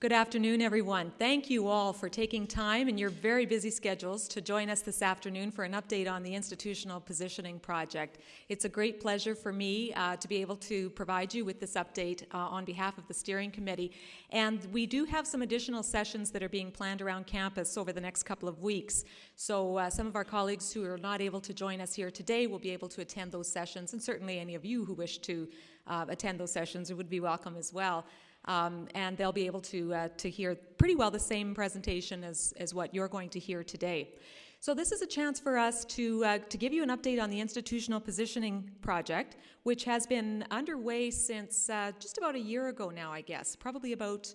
Good afternoon, everyone. Thank you all for taking time in your very busy schedules to join us this afternoon for an update on the Institutional Positioning Project. It's a great pleasure for me to be able to provide you with this update on behalf of the Steering Committee. And we do have some additional sessions that are being planned around campus over the next couple of weeks. So some of our colleagues who are not able to join us here today will be able to attend those sessions, and certainly any of you who wish to attend those sessions would be welcome as well. And they'll be able to hear pretty well the same presentation as what you're going to hear today. So this is a chance for us to give you an update on the Institutional Positioning Project, which has been underway since just about a year ago now, I guess, probably about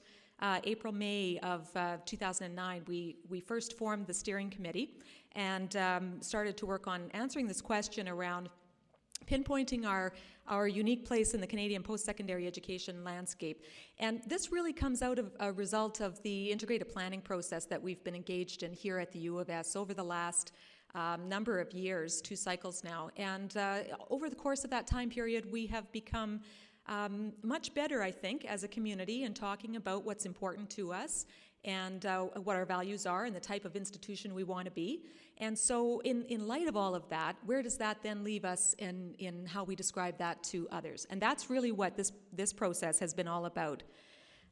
April, May of 2009. We first formed the Steering Committee and started to work on answering this question around pinpointing our unique place in the Canadian post-secondary education landscape. And this really comes out of a result of the integrated planning process that we've been engaged in here at the U of S over the last number of years, 2 cycles now. And over the course of that time period, we have become much better, I think, as a community in talking about what's important to us and what our values are and the type of institution we want to be. And so in light of all of that, where does that then leave us in how we describe that to others? And that's really what this process has been all about.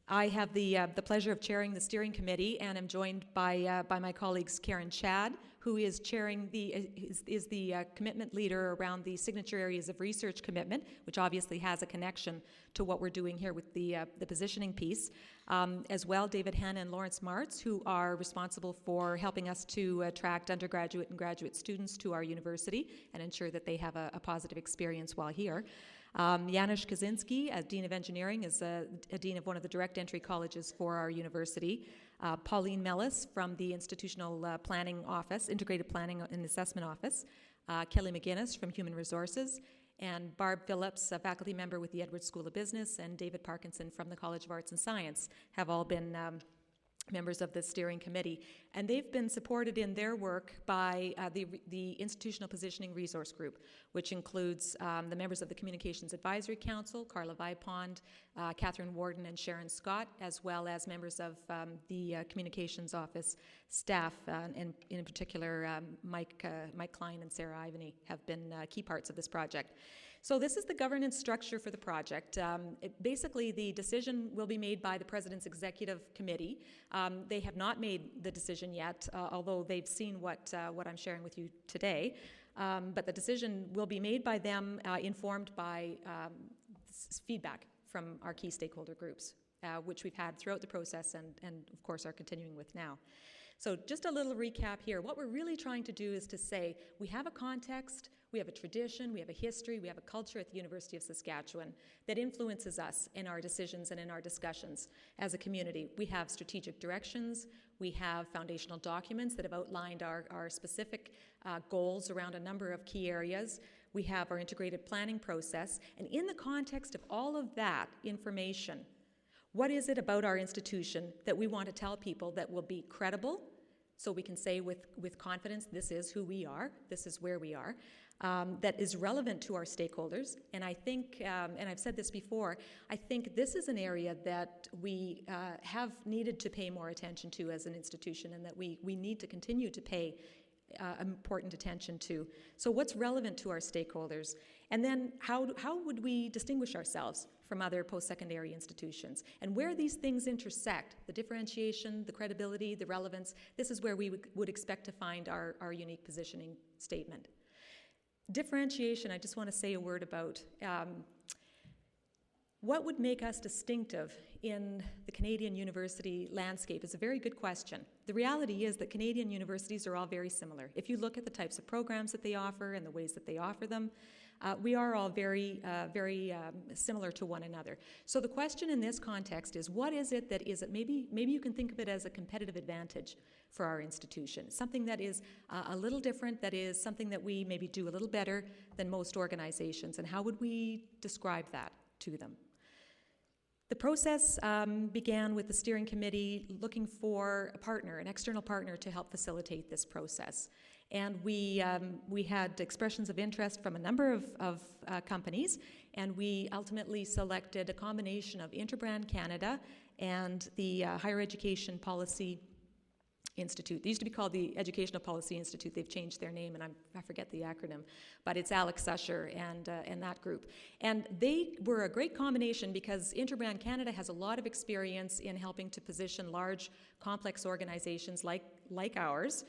I have the pleasure of chairing the Steering Committee, and I'm joined by my colleagues Karen Chad, who is chairing the commitment leader around the signature areas of research commitment, which obviously has a connection to what we're doing here with the positioning piece. As well, David Hanna and Lawrence Martz, who are responsible for helping us to attract undergraduate and graduate students to our university and ensure that they have a positive experience while here. Janusz Kaczynski, as Dean of Engineering, is a Dean of one of the direct entry colleges for our university. Pauline Mellis from the Institutional Planning Office, Integrated Planning and Assessment Office. Kelly McGuinness from Human Resources. And Barb Phillips, a faculty member with the Edwards School of Business, and David Parkinson from the College of Arts and Science have all been members of the Steering Committee. And they've been supported in their work by the Institutional Positioning Resource Group, which includes the members of the Communications Advisory Council, Carla Vipond, Catherine Warden, and Sharon Scott, as well as members of the Communications Office staff, and in particular Mike Klein and Sarah Ivany have been key parts of this project. So this is the governance structure for the project. Basically, the decision will be made by the President's Executive Committee. They have not made the decision yet, although they've seen what I'm sharing with you today. But the decision will be made by them, informed by feedback from our key stakeholder groups, which we've had throughout the process and of course, are continuing with now. So just a little recap here. What we're really trying to do is to say we have a context, we have a tradition, we have a history, we have a culture at the University of Saskatchewan that influences us in our decisions and in our discussions as a community. We have strategic directions, we have foundational documents that have outlined our specific goals around a number of key areas. We have our integrated planning process, and in the context of all of that information, what is it about our institution that we want to tell people that will be credible, so we can say with confidence, this is who we are, this is where we are, that is relevant to our stakeholders? And I think, and I've said this before, I think this is an area that we have needed to pay more attention to as an institution, and that we need to continue to pay important attention to. So what's relevant to our stakeholders? And then how would we distinguish ourselves from other post-secondary institutions? And where these things intersect, the differentiation, the credibility, the relevance, this is where we would expect to find our unique positioning statement. Differentiation, I just want to say a word about. What would make us distinctive in the Canadian university landscape is a very good question. The reality is that Canadian universities are all very similar. If you look at the types of programs that they offer and the ways that they offer them, we are all very similar to one another. So the question in this context is, what is it that is, maybe you can think of it as a competitive advantage for our institution, something that is a little different, that is something that we maybe do a little better than most organizations, and how would we describe that to them? The process began with the Steering Committee looking for a partner, an external partner, to help facilitate this process. And we had expressions of interest from a number of companies, and we ultimately selected a combination of Interbrand Canada and the Higher Education Policy Institute. They used to be called the Educational Policy Institute. They've changed their name, and I forget the acronym, but it's Alex Usher and that group. And they were a great combination because Interbrand Canada has a lot of experience in helping to position large, complex organizations like ours,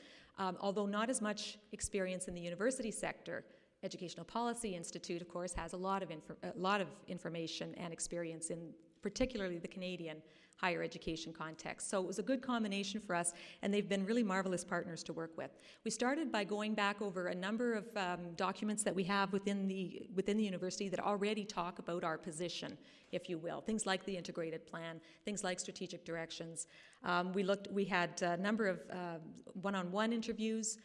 although not as much experience in the university sector. Educational Policy Institute, of course, has a lot of information and experience in particularly the Canadian higher education context. So it was a good combination for us, and they've been really marvelous partners to work with. We started by going back over a number of documents that we have within the university that already talk about our position, if you will. Things like the integrated plan, things like strategic directions. We had a number of one-on-one interviews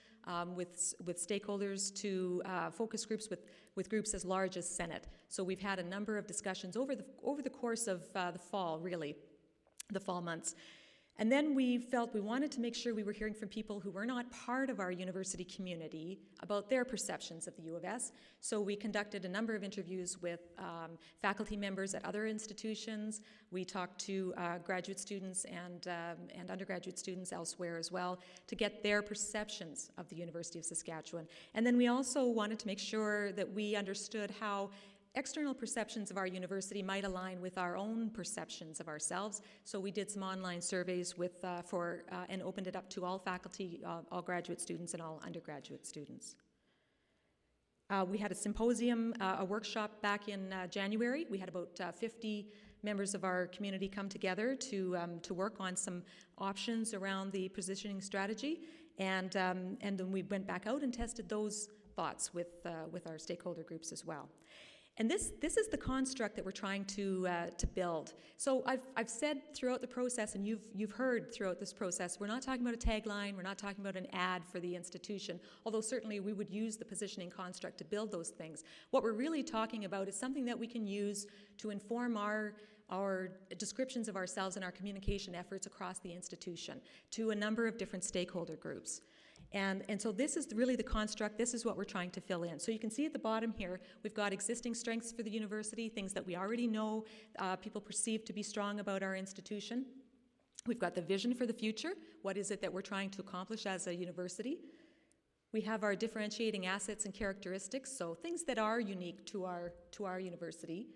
with stakeholders to focus groups with groups as large as Senate. So we've had a number of discussions over the course of the fall, really, the fall months. And then we felt we wanted to make sure we were hearing from people who were not part of our university community about their perceptions of the U of S. So we conducted a number of interviews with faculty members at other institutions. We talked to graduate students and undergraduate students elsewhere as well to get their perceptions of the University of Saskatchewan. And then we also wanted to make sure that we understood how external perceptions of our university might align with our own perceptions of ourselves. So we did some online surveys and opened it up to all faculty, all graduate students, and all undergraduate students. We had a symposium, a workshop back in January. We had about 50 members of our community come together to work on some options around the positioning strategy, and then we went back out and tested those thoughts with our stakeholder groups as well. And this is the construct that we're trying to build. So I've said throughout the process, and you've heard throughout this process, we're not talking about a tagline, we're not talking about an ad for the institution, although certainly we would use the positioning construct to build those things. What we're really talking about is something that we can use to inform our descriptions of ourselves and our communication efforts across the institution to a number of different stakeholder groups. And so this is really the construct. This is what we're trying to fill in. So you can see at the bottom here, we've got existing strengths for the university, things that we already know people perceive to be strong about our institution. We've got the vision for the future. What is it that we're trying to accomplish as a university? We have our differentiating assets and characteristics, so things that are unique to our university.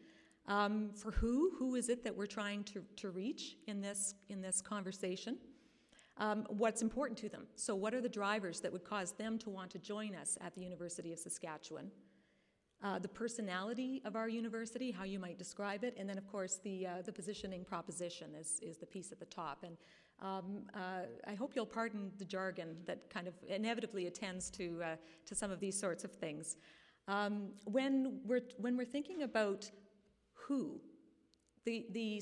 For who is it that we're trying to reach in this conversation? What's important to them. So what are the drivers that would cause them to want to join us at the University of Saskatchewan? The personality of our university, how you might describe it, and then of course the positioning proposition is the piece at the top. And I hope you'll pardon the jargon that kind of inevitably attends to some of these sorts of things. When we're thinking about who, The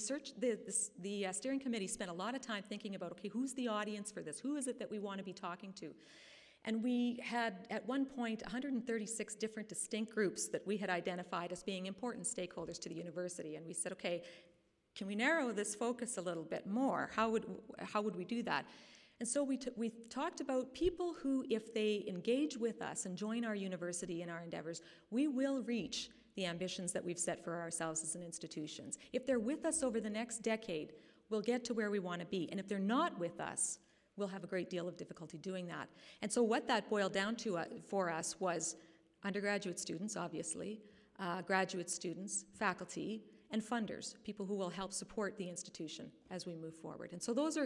steering committee spent a lot of time thinking about, okay, who's the audience for this? Who is it that we want to be talking to? And we had, at one point, 136 different distinct groups that we had identified as being important stakeholders to the university. And we said, okay, can we narrow this focus a little bit more? How would we do that? And so we talked about people who, if they engage with us and join our university in our endeavors, we will reach the ambitions that we've set for ourselves as an institution. If they're with us over the next decade, we'll get to where we want to be. And if they're not with us, we'll have a great deal of difficulty doing that. And so what that boiled down to for us was undergraduate students, obviously, graduate students, faculty, and funders, people who will help support the institution as we move forward. And so those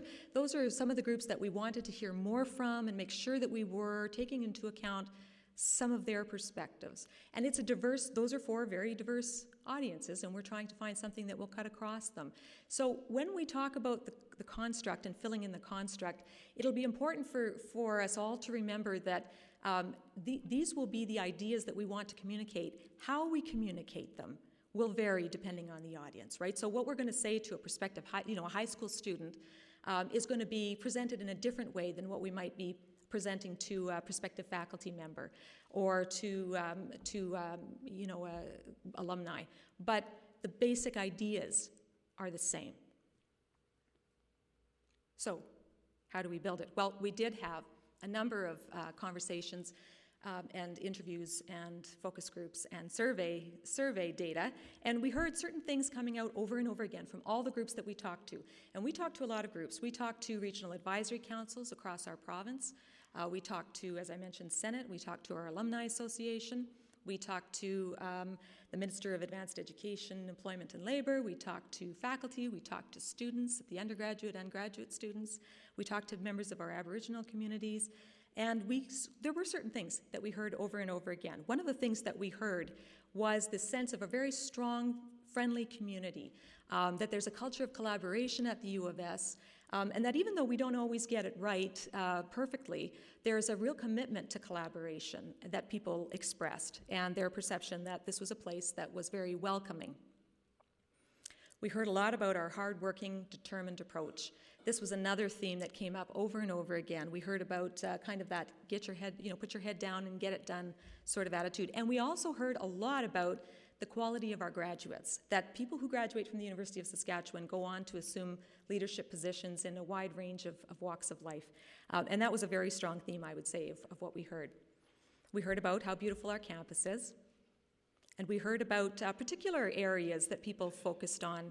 are some of the groups that we wanted to hear more from and make sure that we were taking into account some of their perspectives. And those are four very diverse audiences, and we're trying to find something that will cut across them. So when we talk about the construct and filling in the construct, it'll be important for us all to remember that these will be the ideas that we want to communicate. How we communicate them will vary depending on the audience, right? So what we're going to say to a prospective a high school student is going to be presented in a different way than what we might be presenting to a prospective faculty member or to alumni. But the basic ideas are the same. So how do we build it? Well, we did have a number of conversations and interviews and focus groups and survey data, and we heard certain things coming out over and over again from all the groups that we talked to. And we talked to a lot of groups. We talked to regional advisory councils across our province. We talked to, as I mentioned, Senate. We talked to our Alumni Association. We talked to the Minister of Advanced Education, Employment and Labor. We talked to faculty. We talked to students, the undergraduate and graduate students. We talked to members of our Aboriginal communities. And there were certain things that we heard over and over again. One of the things that we heard was this sense of a very strong, friendly community, that there's a culture of collaboration at the U of S, and that even though we don't always get it right perfectly, there's a real commitment to collaboration that people expressed, and their perception that this was a place that was very welcoming. We heard a lot about our hardworking, determined approach. This was another theme that came up over and over again. We heard about kind of that get your head, put your head down and get it done sort of attitude. And we also heard a lot about the quality of our graduates, that people who graduate from the University of Saskatchewan go on to assume leadership positions in a wide range of walks of life. And that was a very strong theme, I would say, of what we heard. We heard about how beautiful our campus is. And we heard about particular areas that people focused on.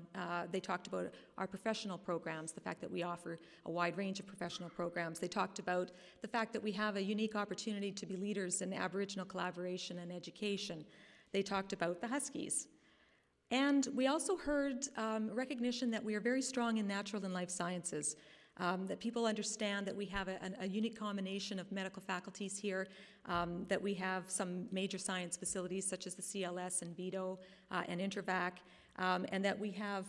They talked about our professional programs, the fact that we offer a wide range of professional programs. They talked about the fact that we have a unique opportunity to be leaders in Aboriginal collaboration and education. They talked about the Huskies. And we also heard recognition that we are very strong in natural and life sciences. That people understand that we have a unique combination of medical faculties here, that we have some major science facilities such as the CLS and VITO and Intervac, and that we have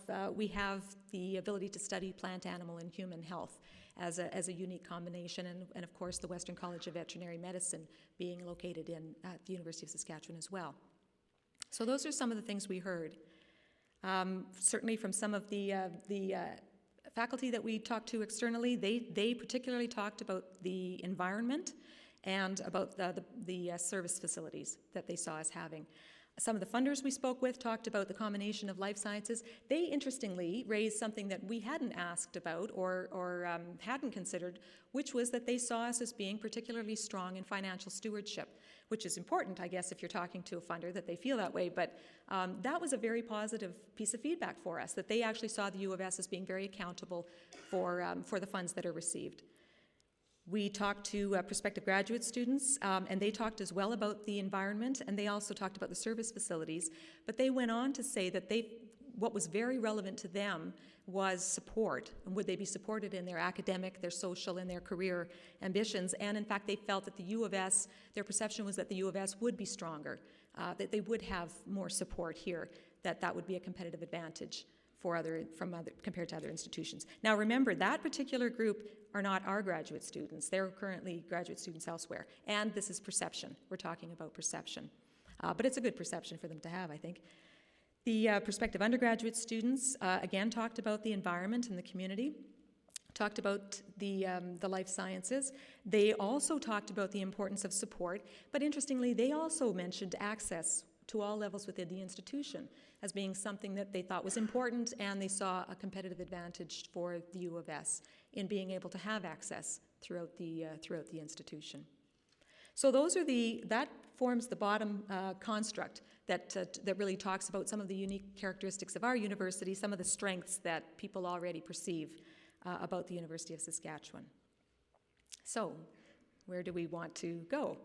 the ability to study plant, animal, and human health as a unique combination, and of course the Western College of Veterinary Medicine being located at the University of Saskatchewan as well. So those are some of the things we heard. Certainly from some of the faculty that we talked to externally, they particularly talked about the environment and about the service facilities that they saw us having. Some of the funders we spoke with talked about the combination of life sciences. They interestingly raised something that we hadn't asked about or hadn't considered, which was that they saw us as being particularly strong in financial stewardship, which is important, I guess, if you're talking to a funder, that they feel that way. But that was a very positive piece of feedback for us, that they actually saw the U of S as being very accountable for the funds that are received. We talked to prospective graduate students, and they talked as well about the environment, and they also talked about the service facilities. But they went on to say that what was very relevant to them was support, and would they be supported in their academic, their social, and their career ambitions. And in fact, they felt that the U of S, their perception was that the U of S would be stronger, that they would have more support here, that would be a competitive advantage compared to other institutions. Now remember, that particular group are not our graduate students. They're currently graduate students elsewhere. And this is perception. We're talking about perception. But it's a good perception for them to have, I think. The prospective undergraduate students, again, talked about the environment and the community, talked about the life sciences. They also talked about the importance of support, but interestingly, they also mentioned access to all levels within the institution as being something that they thought was important, and they saw a competitive advantage for the U of S in being able to have access throughout the institution. So that forms the bottom construct that really talks about some of the unique characteristics of our university, some of the strengths that people already perceive about the University of Saskatchewan. So, where do we want to go?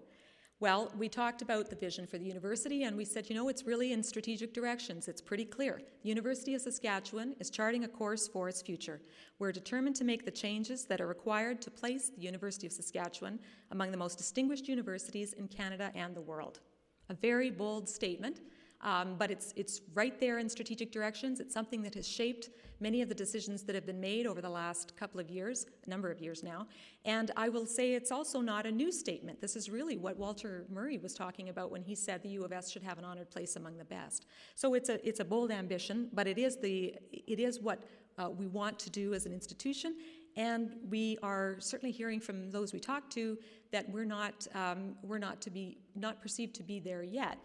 Well, we talked about the vision for the university, and we said, it's really in strategic directions. It's pretty clear. The University of Saskatchewan is charting a course for its future. We're determined to make the changes that are required to place the University of Saskatchewan among the most distinguished universities in Canada and the world. A very bold statement, but it's right there in strategic directions. It's something that has shaped many of the decisions that have been made over the last couple of years, a number of years now. And I will say it's also not a new statement. This is really what Walter Murray was talking about when he said the U of S should have an honored place among the best. So it's a bold ambition, but it is what we want to do as an institution. And we are certainly hearing from those we talk to that we're not perceived to be there yet.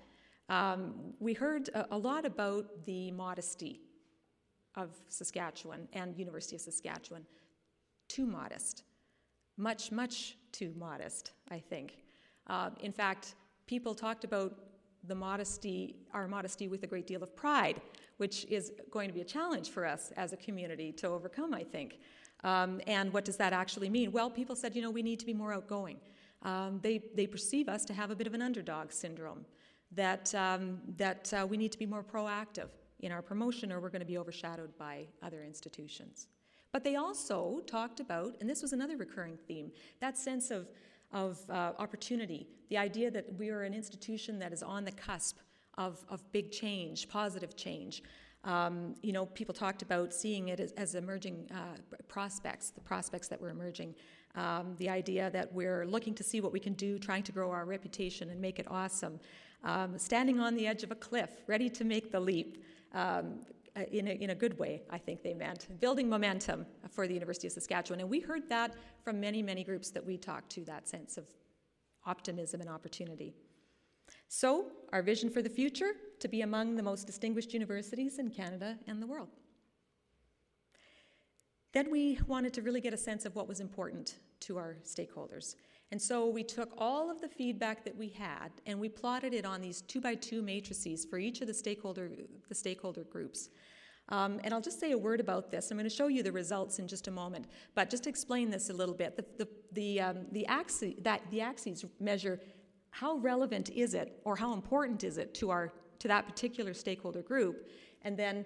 We heard a lot about the modesty of Saskatchewan and University of Saskatchewan. Too modest. much, much too modest, I think. In fact, people talked about our modesty with a great deal of pride, which is going to be a challenge for us as a community to overcome, I think. And what does that actually mean? Well, people said, we need to be more outgoing. They perceive us to have a bit of an underdog syndrome, that we need to be more proactive in our promotion or we're going to be overshadowed by other institutions. But they also talked about, and this was another recurring theme, that sense of opportunity, the idea that we are an institution that is on the cusp of big change, positive change. People talked about seeing it as emerging prospects, the prospects that were emerging, the idea that we're looking to see what we can do, trying to grow our reputation and make it awesome, standing on the edge of a cliff, ready to make the leap. In a good way, I think they meant, building momentum for the University of Saskatchewan. And we heard that from many, many groups that we talked to, that sense of optimism and opportunity. So, our vision for the future, to be among the most distinguished universities in Canada and the world. Then we wanted to really get a sense of what was important to our stakeholders. And so we took all of the feedback that we had and we plotted it on these 2x2 matrices for each of the stakeholder groups. And I'll just say a word about this. I'm going to show you the results in just a moment. But just to explain this a little bit, the axes measure how relevant is it or how important is it to that particular stakeholder group, and then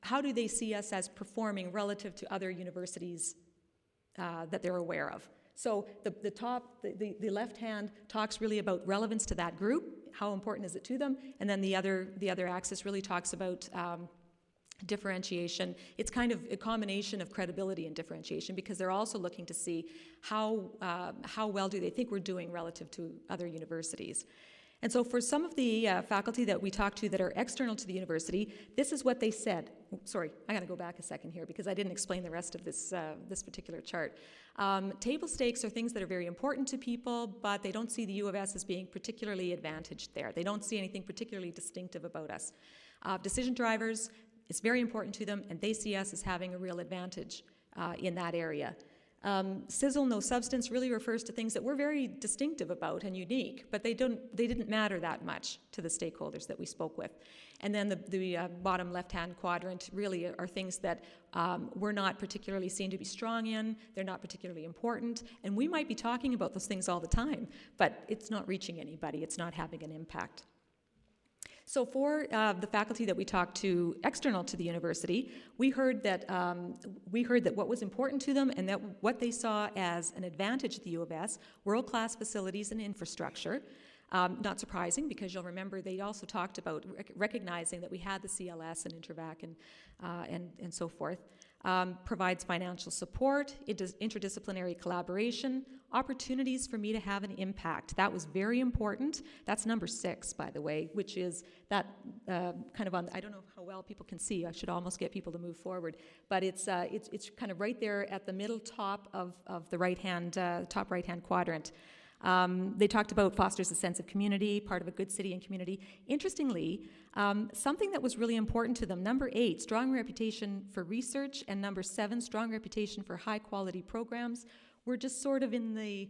how do they see us as performing relative to other universities that they're aware of. So the left hand talks really about relevance to that group, how important is it to them, and then the other axis really talks about differentiation. It's kind of a combination of credibility and differentiation because they're also looking to see how well do they think we're doing relative to other universities. And so for some of the faculty that we talked to that are external to the university, this is what they said. Sorry, I got to go back a second here because I didn't explain the rest of this particular chart. Table stakes are things that are very important to people, but they don't see the U of S as being particularly advantaged there. They don't see anything particularly distinctive about us. Decision drivers, it's very important to them, and they see us as having a real advantage in that area. Sizzle, no substance really refers to things that we're very distinctive about and unique, but they didn't matter that much to the stakeholders that we spoke with. And then the bottom left-hand quadrant really are things that we're not particularly seen to be strong in, they're not particularly important, and we might be talking about those things all the time, but it's not reaching anybody, it's not having an impact. So for the faculty that we talked to external to the university, we heard that what was important to them and that what they saw as an advantage at the U of S, world-class facilities and infrastructure. Not surprising because you'll remember they also talked about recognizing that we had the CLS and Intervac and so forth. Provides financial support, it does interdisciplinary collaboration, opportunities for me to have an impact. That was very important. That's number 6, by the way, which is that kind of on, I don't know how well people can see, I should almost get people to move forward, but it's kind of right there at the middle top of the top right-hand quadrant. They talked about fosters a sense of community, part of a good city and community. Interestingly, something that was really important to them, number 8, strong reputation for research, and number 7, strong reputation for high-quality programs, were just sort of in the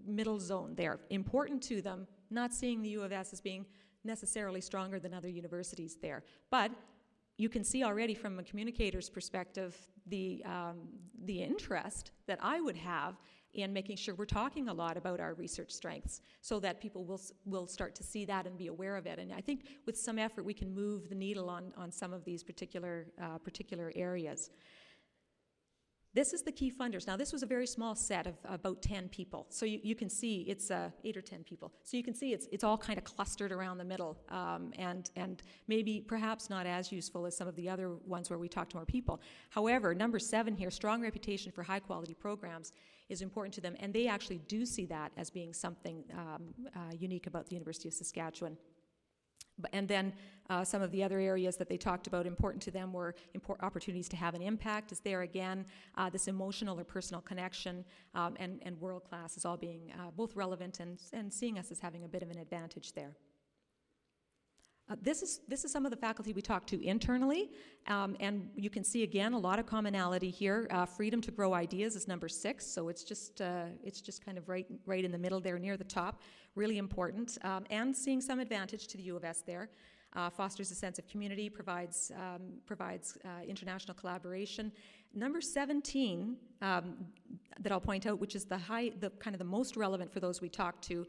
middle zone there. Important to them, not seeing the U of S as being necessarily stronger than other universities there. But you can see already from a communicator's perspective the interest that I would have in making sure we're talking a lot about our research strengths so that people will start to see that and be aware of it. And I think with some effort we can move the needle on some of these particular areas. This is the key funders. Now this was a very small set of about 10 people. So you can see it's 8 or 10 people. So you can see it's all kind of clustered around the middle and maybe perhaps not as useful as some of the other ones where we talk to more people. However, number 7 here, strong reputation for high quality programs, is important to them, and they actually do see that as being something unique about the University of Saskatchewan. And then some of the other areas that they talked about important to them were opportunities to have an impact is there again, this emotional or personal connection, and world class is all being both relevant and seeing us as having a bit of an advantage there. This is some of the faculty we talk to internally, and you can see again a lot of commonality here. Freedom to grow ideas is number 6, so it's just kind of right in the middle there, near the top. Really important, and seeing some advantage to the U of S there. Fosters a sense of community, provides international collaboration. Number 17 that I'll point out, which is the kind of the most relevant for those we talk to,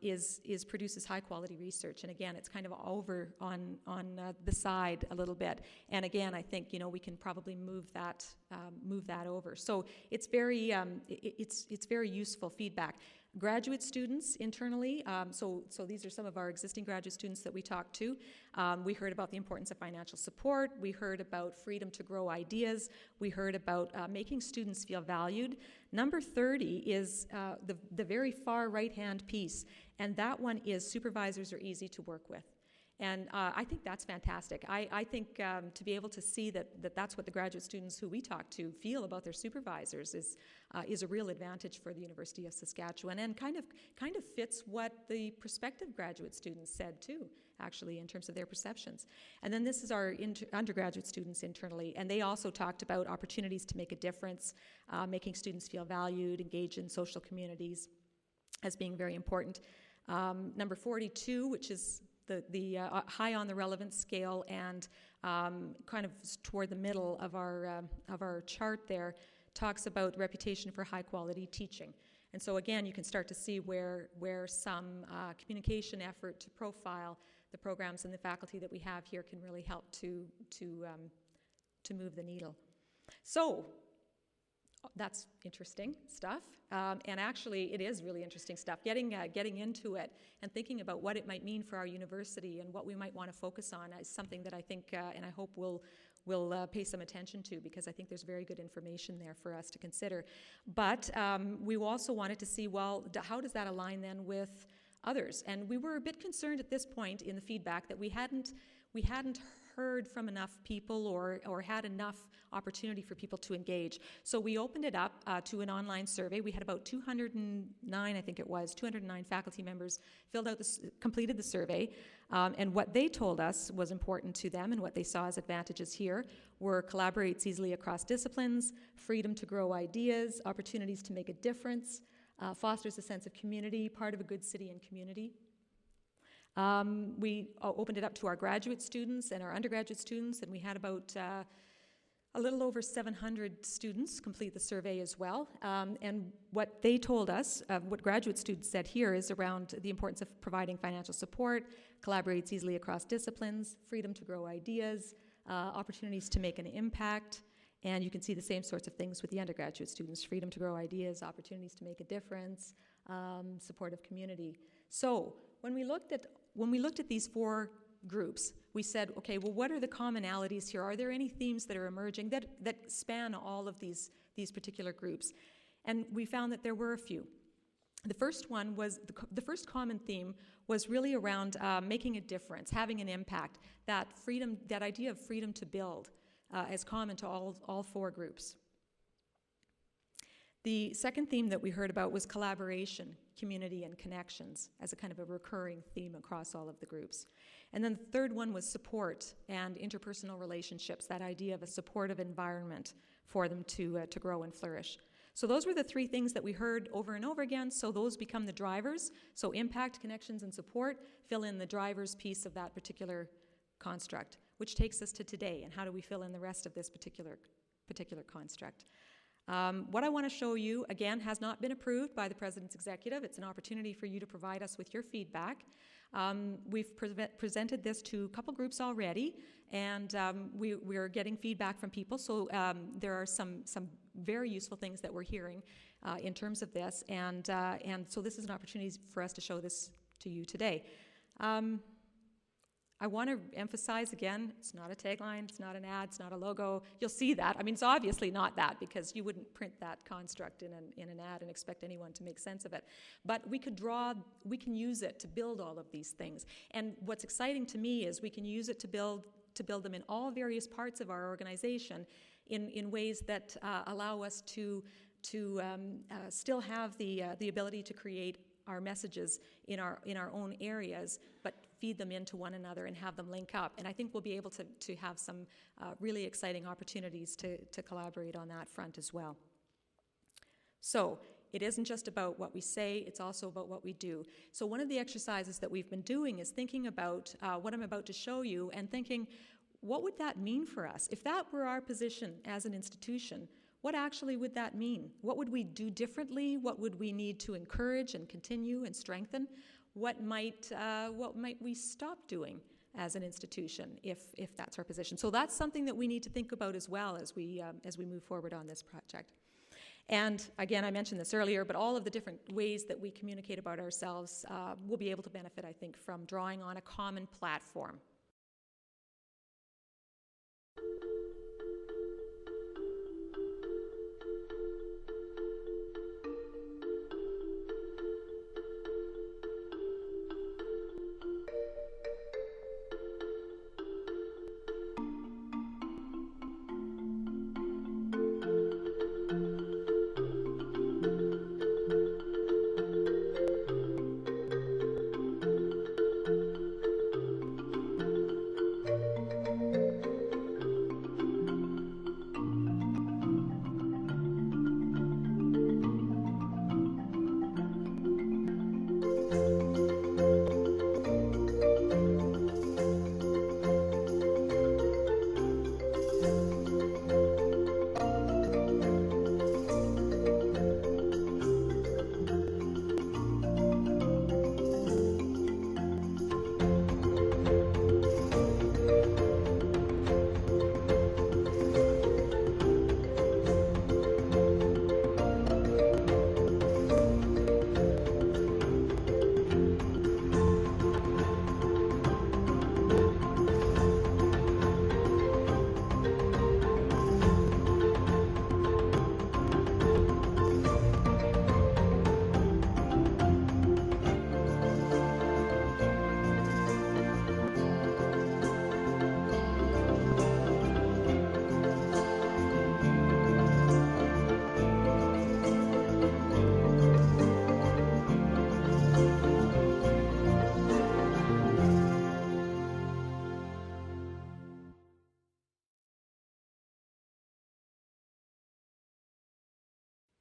is produces high quality research. And again, it's kind of over on the side a little bit. And again, I think we can probably move that over. So it's very it's very useful feedback. Graduate students internally, so these are some of our existing graduate students that we talked to. We heard about the importance of financial support. We heard about freedom to grow ideas. We heard about making students feel valued. Number 30 is the very far right-hand piece, and that one is supervisors are easy to work with. And I think that's fantastic. I think to be able to see that's what the graduate students who we talk to feel about their supervisors is a real advantage for the University of Saskatchewan, and kind of fits what the prospective graduate students said too, actually, in terms of their perceptions. And then this is our undergraduate students internally, and they also talked about opportunities to make a difference, making students feel valued, engage in social communities as being very important. Number 42, which is the high on the relevance scale, and kind of toward the middle of our chart there, talks about reputation for high quality teaching. And so again, you can start to see where some communication effort to profile the programs and the faculty that we have here can really help to move the needle. So that's interesting stuff, and actually it is really interesting stuff. Getting into it and thinking about what it might mean for our university and what we might want to focus on is something that I think and I hope we'll pay some attention to, because I think there's very good information there for us to consider. But we also wanted to see, well, how does that align then with others? And we were a bit concerned at this point in the feedback that we hadn't heard from enough people or had enough opportunity for people to engage. So we opened it up to an online survey. We had about 209, I think it was, 209 faculty members completed the survey. And what they told us was important to them and what they saw as advantages here were collaborates easily across disciplines, freedom to grow ideas, opportunities to make a difference, fosters a sense of community, part of a good city and community. We opened it up to our graduate students and our undergraduate students, and we had about a little over 700 students complete the survey as well. And what they told us, what graduate students said here, is around the importance of providing financial support, collaborates easily across disciplines, freedom to grow ideas, opportunities to make an impact. And you can see the same sorts of things with the undergraduate students: freedom to grow ideas, opportunities to make a difference, supportive community. So when we looked at these 4 groups, we said, okay, well, what are the commonalities here? Are there any themes that are emerging that span all of these particular groups? And we found that there were a few. The first one was, the first common theme was really around making a difference, having an impact, that freedom, that idea of freedom to build, as common to all 4 groups. The second theme that we heard about was collaboration, community, and connections as a kind of a recurring theme across all of the groups. And then the third one was support and interpersonal relationships, that idea of a supportive environment for them to grow and flourish. So those were the 3 things that we heard over and over again, so those become the drivers. So impact, connections, and support fill in the drivers piece of that particular construct, which takes us to today, and how do we fill in the rest of this particular construct. What I want to show you, again, has not been approved by the President's Executive. It's an opportunity for you to provide us with your feedback. We've presented this to a couple groups already, and we're getting feedback from people, so there are some very useful things that we're hearing in terms of this, and so this is an opportunity for us to show this to you today. I want to emphasize again, it's not a tagline, it's not an ad, it's not a logo. You'll see that. I mean, it's obviously not that, because you wouldn't print that construct in an ad and expect anyone to make sense of it. But we can use it to build all of these things. And what's exciting to me is we can use it to build them in all various parts of our organization in ways that allow us to still have the ability to create our messages in our own areas, but feed them into one another and have them link up. And I think we'll be able to have some really exciting opportunities to collaborate on that front as well. So it isn't just about what we say, it's also about what we do. So one of the exercises that we've been doing is thinking about what I'm about to show you and thinking, what would that mean for us? If that were our position as an institution, what actually would that mean? What would we do differently? What would we need to encourage and continue and strengthen? What might we stop doing as an institution if that's our position? So that's something that we need to think about as well as we move forward on this project. And again, I mentioned this earlier, but all of the different ways that we communicate about ourselves will be able to benefit, I think, from drawing on a common platform.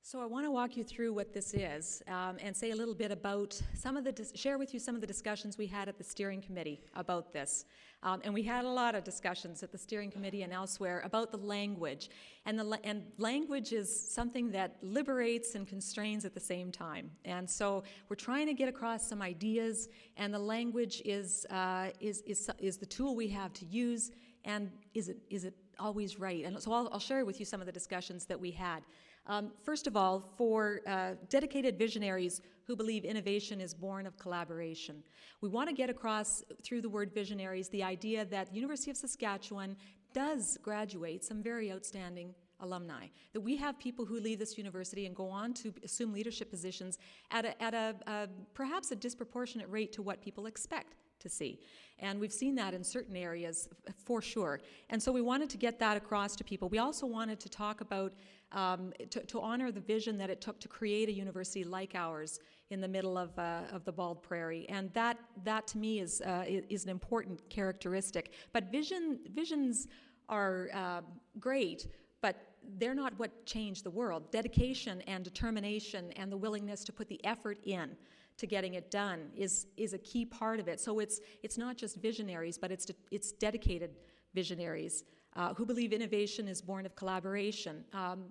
So I want to walk you through what this is and say a little bit about share with you some of the discussions we had at the steering committee about this. And we had a lot of discussions at the steering committee and elsewhere about the language. And language is something that liberates and constrains at the same time. And so we're trying to get across some ideas, and the language is the tool we have to use. And is it always right? And so I'll share with you some of the discussions that we had. First of all, for dedicated visionaries who believe innovation is born of collaboration, we want to get across through the word visionaries the idea that the University of Saskatchewan does graduate some very outstanding alumni, that we have people who leave this university and go on to assume leadership positions at perhaps a disproportionate rate to what people expect to see. And we've seen that in certain areas for sure. And so we wanted to get that across to people. We also wanted to talk about, to honor the vision that it took to create a university like ours in the middle of the Bald Prairie. And that to me is an important characteristic. But visions are great, but they're not what changed the world. Dedication and determination and the willingness to put the effort in to getting it done is a key part of it. So it's not just visionaries, but it's dedicated visionaries who believe innovation is born of collaboration.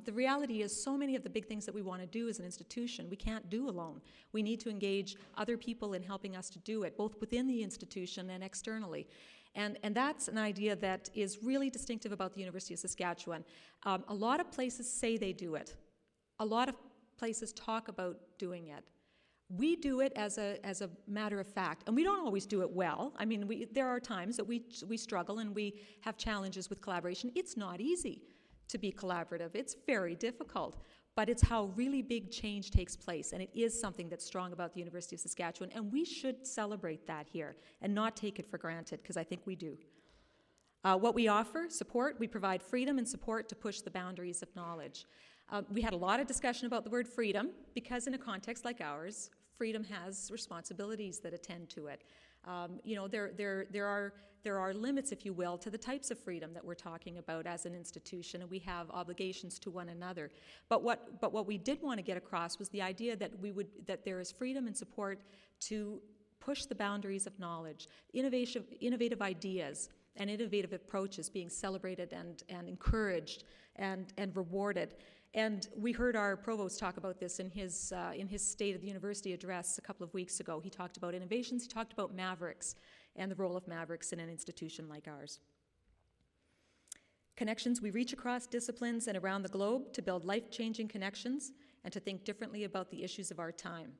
The reality is so many of the big things that we want to do as an institution, we can't do alone. We need to engage other people in helping us to do it, both within the institution and externally. And that's an idea that is really distinctive about the University of Saskatchewan. A lot of places say they do it. A lot of places talk about doing it. We do it as a matter of fact, and we don't always do it well. I mean, there are times that we struggle and we have challenges with collaboration. It's not easy to be collaborative. It's very difficult, but it's how really big change takes place, and it is something that's strong about the University of Saskatchewan, and we should celebrate that here and not take it for granted, because I think we do. What we offer, support, we provide freedom and support to push the boundaries of knowledge. We had a lot of discussion about the word freedom, because in a context like ours, freedom has responsibilities that attend to it. There are limits, if you will, to the types of freedom that we're talking about as an institution, and we have obligations to one another. But what we did want to get across was the idea that there is freedom and support to push the boundaries of knowledge, innovative ideas and innovative approaches being celebrated and encouraged and rewarded. And we heard our provost talk about this in his State of the University address a couple of weeks ago. He talked about innovations, he talked about mavericks and the role of mavericks in an institution like ours. Connections, we reach across disciplines and around the globe to build life-changing connections and to think differently about the issues of our time.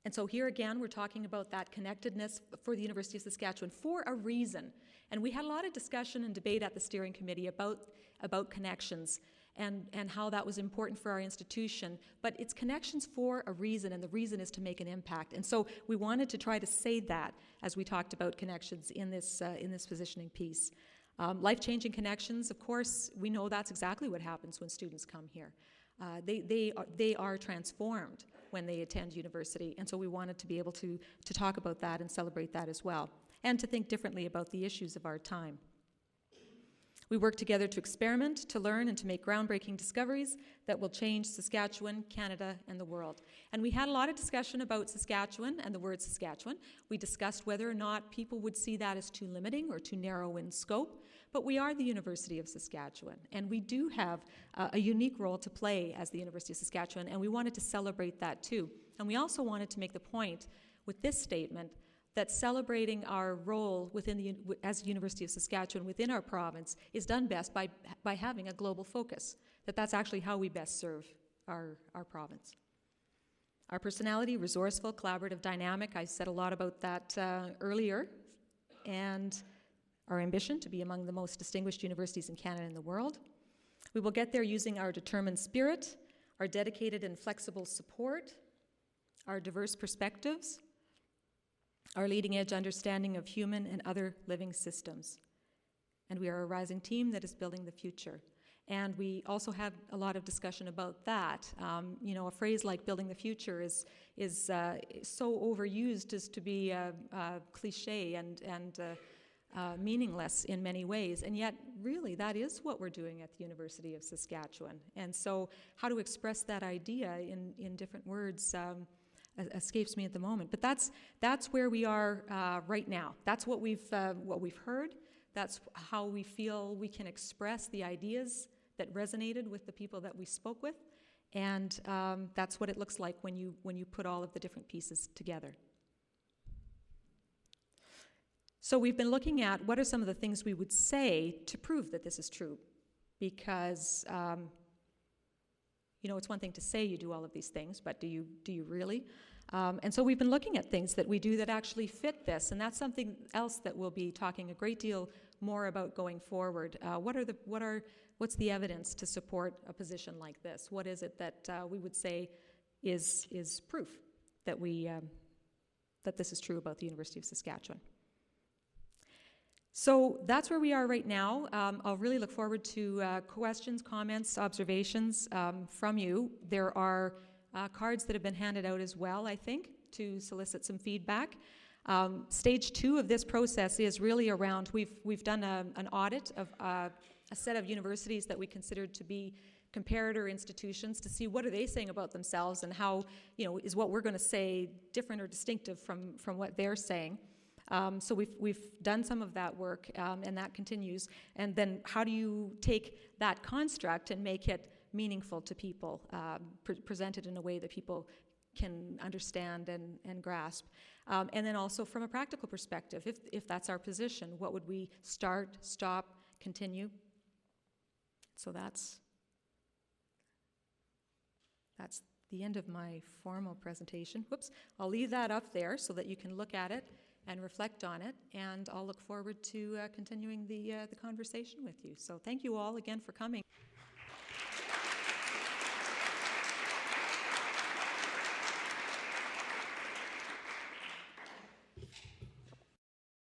And so here again, we're talking about that connectedness for the University of Saskatchewan for a reason. And we had a lot of discussion and debate at the steering committee about connections and how that was important for our institution. But it's connections for a reason, and the reason is to make an impact. And so we wanted to try to say that as we talked about connections in this positioning piece. Life-changing connections, of course, we know that's exactly what happens when students come here. They are transformed when they attend university, and so we wanted to be able to talk about that and celebrate that as well, and to think differently about the issues of our time. We work together to experiment, to learn, and to make groundbreaking discoveries that will change Saskatchewan, Canada, and the world. And we had a lot of discussion about Saskatchewan and the word Saskatchewan. We discussed whether or not people would see that as too limiting or too narrow in scope, but we are the University of Saskatchewan, and we do have a unique role to play as the University of Saskatchewan, and we wanted to celebrate that too. And we also wanted to make the point with this statement that celebrating our role as the University of Saskatchewan within our province is done best by having a global focus, that's actually how we best serve our province. Our personality, resourceful, collaborative, dynamic, I said a lot about that earlier, and our ambition to be among the most distinguished universities in Canada and the world. We will get there using our determined spirit, our dedicated and flexible support, our diverse perspectives, our leading-edge understanding of human and other living systems. And we are a rising team that is building the future. And we also had a lot of discussion about that. A phrase like building the future is so overused as to be cliche and meaningless in many ways. And yet, really, that is what we're doing at the University of Saskatchewan. And so how to express that idea in different words escapes me at the moment, but that's where we are right now. That's what we've heard. That's how we feel we can express the ideas that resonated with the people that we spoke with, and that's what it looks like when you put all of the different pieces together. So we've been looking at what are some of the things we would say to prove that this is true, because it's one thing to say you do all of these things, but do you really? And so we've been looking at things that we do that actually fit this, and that's something else that we'll be talking a great deal more about going forward. What's the evidence to support a position like this? What is it that we would say is proof that that this is true about the University of Saskatchewan? So that's where we are right now. I'll really look forward to questions, comments, observations from you. There are cards that have been handed out as well, I think, to solicit some feedback. Stage 2 of this process is really around, we've done an audit of a set of universities that we considered to be comparator institutions to see what are they saying about themselves and how, is what we're going to say different or distinctive from what they're saying. So we've done some of that work, and that continues. And then how do you take that construct and make it meaningful to people, presented in a way that people can understand and grasp? And then also from a practical perspective, if that's our position, what would we start, stop, continue? So that's the end of my formal presentation. Whoops, I'll leave that up there so that you can look at it and reflect on it, and I'll look forward to continuing the conversation with you. So thank you all again for coming.